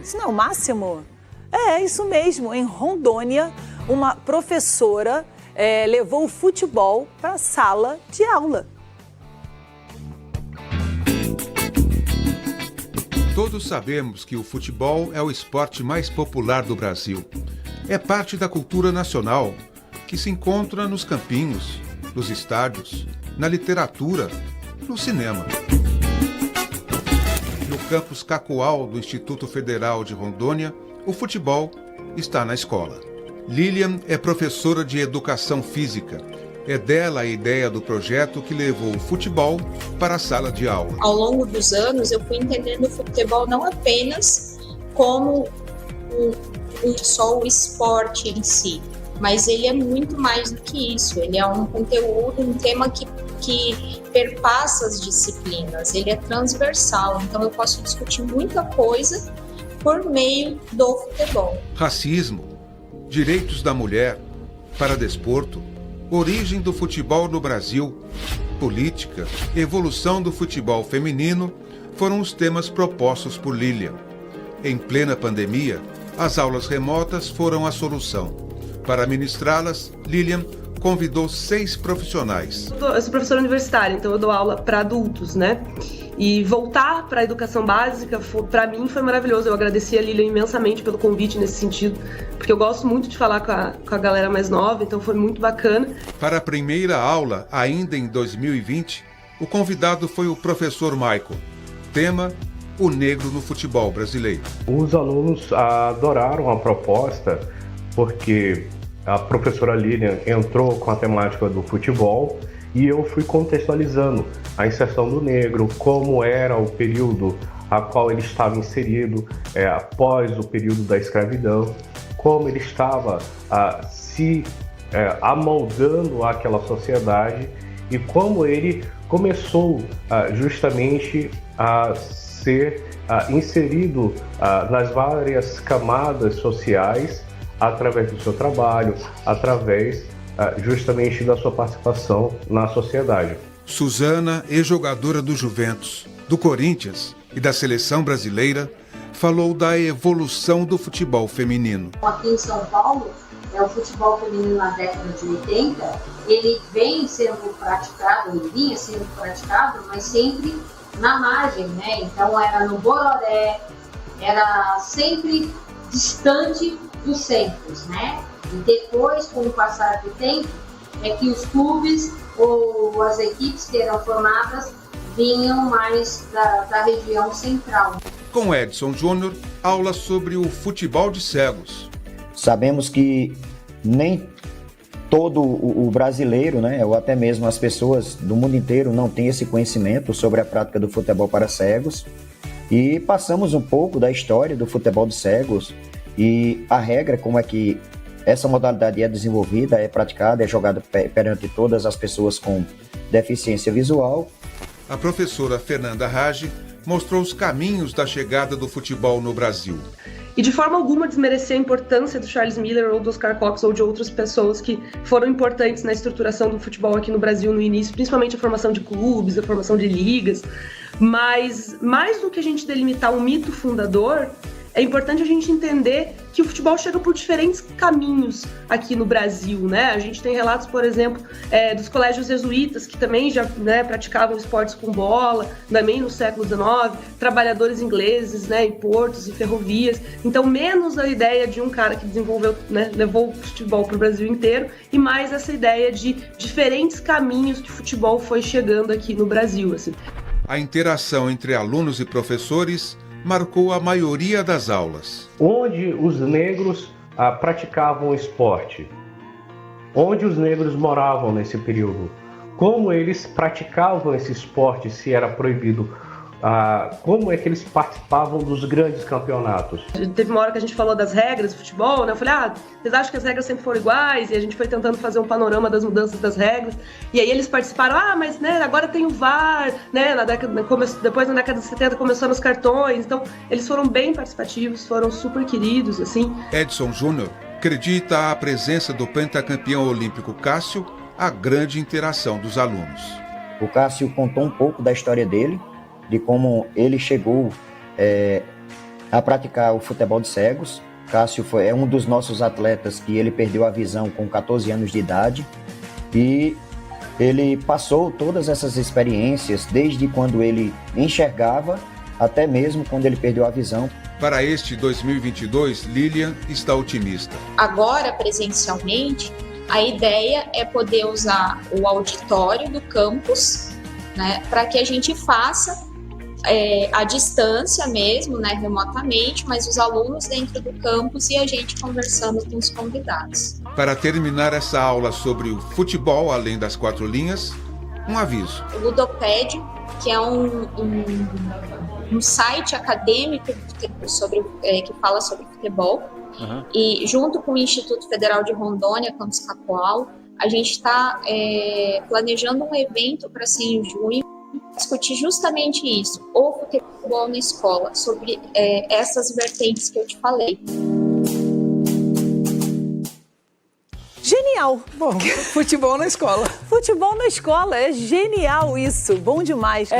Isso não é o máximo? É isso mesmo. Em Rondônia, uma professora levou o futebol para a sala de aula. Todos sabemos que o futebol é o esporte mais popular do Brasil. É parte da cultura nacional, que se encontra nos campinhos, nos estádios, na literatura, no cinema. No campus Cacoal do Instituto Federal de Rondônia, o futebol está na escola. Lilian é professora de educação física. É dela a ideia do projeto que levou o futebol para a sala de aula. Ao longo dos anos, eu fui entendendo o futebol não apenas como só o esporte em si, mas ele é muito mais do que isso. Ele é um conteúdo, um tema que perpassa as disciplinas, ele é transversal, então eu posso discutir muita coisa por meio do futebol. Racismo, direitos da mulher, paradesporto, origem do futebol no Brasil, política, evolução do futebol feminino foram os temas propostos por Lilian. Em plena pandemia, as aulas remotas foram a solução. Para ministrá-las, Lilian convidou 6 profissionais. Eu sou professora universitária, então eu dou aula para adultos, né? E voltar para a educação básica, para mim, foi maravilhoso. Eu agradeci a Lilian imensamente pelo convite nesse sentido, porque eu gosto muito de falar com a galera mais nova, então foi muito bacana. Para a primeira aula, ainda em 2020, o convidado foi o professor Michael. Tema: o negro no futebol brasileiro. Os alunos adoraram a proposta, porque a professora Lilian entrou com a temática do futebol e eu fui contextualizando a inserção do negro, como era o período a qual ele estava inserido após o período da escravidão, como ele estava se amoldando àquela sociedade e como ele começou justamente a ser inserido nas várias camadas sociais através do seu trabalho, através justamente da sua participação na sociedade. Suzana, ex-jogadora do Juventus, do Corinthians e da seleção brasileira, falou da evolução do futebol feminino. Aqui em São Paulo, o futebol feminino na década de 80, ele vem sendo praticado, ele vinha sendo praticado, mas sempre na margem, né? Então era no Bororé, era sempre distante dos centros, né? E depois, com o passar do tempo, é que os clubes ou as equipes que eram formadas vinham mais da região central. Com Edson Júnior, aula sobre o futebol de cegos. Sabemos que nem todo o brasileiro, né, ou até mesmo as pessoas do mundo inteiro não têm esse conhecimento sobre a prática do futebol para cegos. E passamos um pouco da história do futebol de cegos e a regra, como é que essa modalidade é desenvolvida, é praticada, é jogada perante todas as pessoas com deficiência visual. A professora Fernanda Rage mostrou os caminhos da chegada do futebol no Brasil. E de forma alguma desmerecer a importância do Charles Miller ou do Oscar Cox ou de outras pessoas que foram importantes na estruturação do futebol aqui no Brasil no início, principalmente a formação de clubes, a formação de ligas. Mas mais do que a gente delimitar um mito fundador, é importante a gente entender que o futebol chega por diferentes caminhos aqui no Brasil, né? A gente tem relatos, por exemplo, dos colégios jesuítas, que também já praticavam esportes com bola, também no século XIX, trabalhadores ingleses, né, em portos e ferrovias. Então, menos a ideia de um cara que desenvolveu, né, levou o futebol para o Brasil inteiro, e mais essa ideia de diferentes caminhos que o futebol foi chegando aqui no Brasil, assim. A interação entre alunos e professores marcou a maioria das aulas. Onde os negros praticavam esporte? Onde os negros moravam nesse período? Como eles praticavam esse esporte, se era proibido? Como é que eles participavam dos grandes campeonatos? Teve uma hora que a gente falou das regras do futebol, né? Eu falei, vocês acham que as regras sempre foram iguais? E a gente foi tentando fazer um panorama das mudanças das regras. E aí eles participaram, mas né, agora tem o VAR, né? Depois na década de 70 começaram os cartões. Então eles foram bem participativos, foram super queridos, assim. Edson Júnior acredita a presença do pentacampeão olímpico Cássio a grande interação dos alunos. O Cássio contou um pouco da história dele, de como ele chegou a praticar o futebol de cegos. Cássio é um dos nossos atletas que ele perdeu a visão com 14 anos de idade e ele passou todas essas experiências desde quando ele enxergava até mesmo quando ele perdeu a visão. Para este 2022, Lilian está otimista. Agora, presencialmente, a ideia é poder usar o auditório do campus, né, para que a gente faça à distância mesmo, né, remotamente, mas os alunos dentro do campus e a gente conversando com os convidados. Para terminar essa aula sobre o futebol além das 4 linhas, um aviso. O Ludopédio, que é um site acadêmico que fala sobre futebol, e junto com o Instituto Federal de Rondônia, Campus Cacoal, a gente está planejando um evento para ser em junho, discutir justamente isso, o futebol na escola, sobre essas vertentes que eu te falei. Genial! Bom, futebol na escola. Futebol na escola, é genial isso, bom demais.